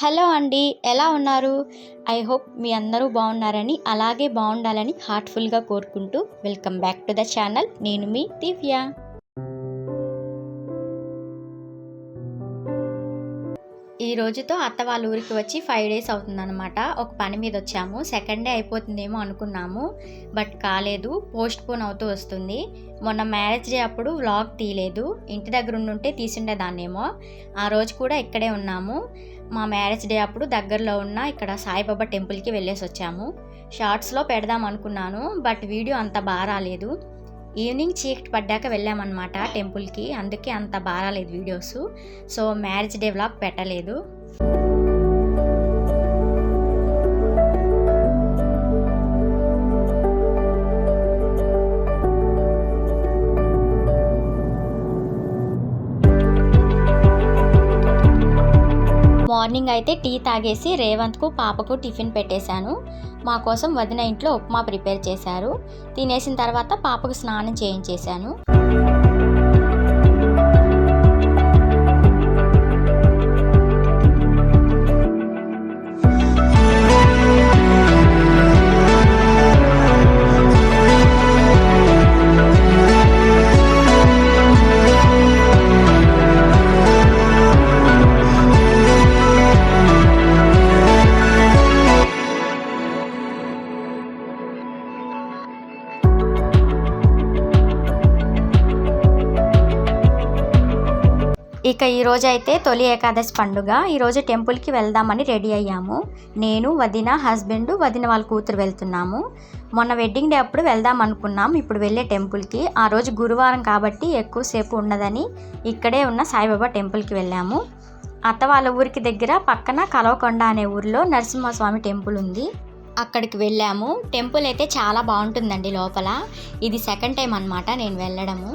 Hello అండి, ఎలా ఉన్నారు? ఐ హోప్ మీ అందరూ బాగున్నారని, అలాగే బాగుండాలని హార్ట్ఫుల్గా కోరుకుంటూ welcome back to the channel. నేను మీ దివ్య. ఈ రోజుతో అత్త వాళ్ళ ఊరికి వచ్చి 5 days అవుతుందన్నమాట. ఒక పని మీద వచ్చాము. సెకండ్ డే అయిపోతుందేమో అనుకున్నాము, బట్ కాలేదు, పోస్ట్ పోన్ అవుతూ వస్తుంది. మొన్న మ్యారేజ్ డే అప్పుడు వ్లాగ్ తీయలేదు, ఇంటి దగ్గర ఉండుంటే తీసిండేదాన్నేమో. ఆ రోజు కూడా ఇక్కడే ఉన్నాము. మా మ్యారేజ్ డే అప్పుడు దగ్గరలో ఉన్న ఇక్కడ సాయిబాబా టెంపుల్కి వెళ్ళేసి వచ్చాము. షార్ట్స్లో పెడదాం అనుకున్నాను, బట్ వీడియో అంత బాగా రాలేదు. ఈవినింగ్ చీకటి పడ్డాక వెళ్ళామన్నమాట టెంపుల్కి, అందుకే అంత బాగా రాలేదు videos. So marriage day vlog పెట్టలేదు. మార్నింగ్ అయితే టీ తాగేసి రేవంత్కు పాపకు టిఫిన్ పెట్టేశాను. మా కోసం వదిన ఇంట్లో ఉప్మా ప్రిపేర్ చేశారు. తినేసిన తర్వాత పాపకు స్నానం చేయించేశాను. ఇక ఈరోజు అయితే తొలి ఏకాదశి పండుగ. ఈరోజు టెంపుల్కి వెళ్దామని రెడీ అయ్యాము. నేను, వదిన, హస్బెండ్, వదిన వాళ్ళ కూతురు వెళ్తున్నాము. మొన్న వెడ్డింగ్ డే అప్పుడు వెళ్దాం అనుకున్నాం, ఇప్పుడు వెళ్ళే టెంపుల్కి. ఆ రోజు గురువారం కాబట్టి ఎక్కువసేపు ఉండదని ఇక్కడే ఉన్న సాయిబాబా టెంపుల్కి వెళ్ళాము. అత్త వాళ్ళ ఊరికి దగ్గర పక్కన కలవకొండ అనే ఊరిలో నరసింహస్వామి టెంపుల్ ఉంది, అక్కడికి వెళ్ళాము. టెంపుల్ అయితే చాలా బాగుంటుందండి లోపల. ఇది సెకండ్ టైం అన్నమాట నేను వెళ్ళడము.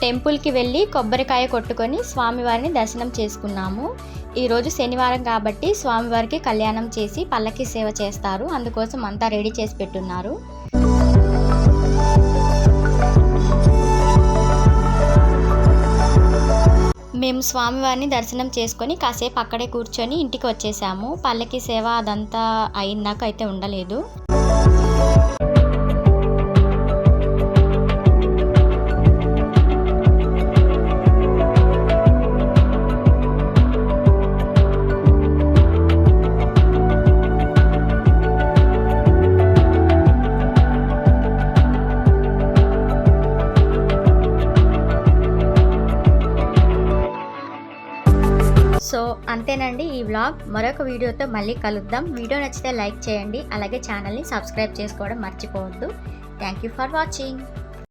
టెంపుల్కి వెళ్ళి కొబ్బరికాయ కొట్టుకొని స్వామివారిని దర్శనం చేసుకున్నాము. ఈరోజు శనివారం కాబట్టి స్వామివారికి కళ్యాణం చేసి పల్లకి సేవ చేస్తారు, అందుకోసం అంతా రెడీ చేసి పెట్టున్నారు. మేము స్వామివారిని దర్శనం చేసుకొని కాసేపు అక్కడే కూర్చొని ఇంటికి వచ్చేసాము. పల్లకి సేవ అదంతా అయిందాక అయితే ఉండలేదు. సో అంతేనండి ఈ వ్లాగ్. మరొక వీడియోతో మళ్ళీ కలుద్దాం. వీడియో నచ్చితే లైక్ చేయండి, అలాగే ఛానల్ని సబ్స్క్రైబ్ చేసుకోవడం మర్చిపోవద్దు. Thank you for watching.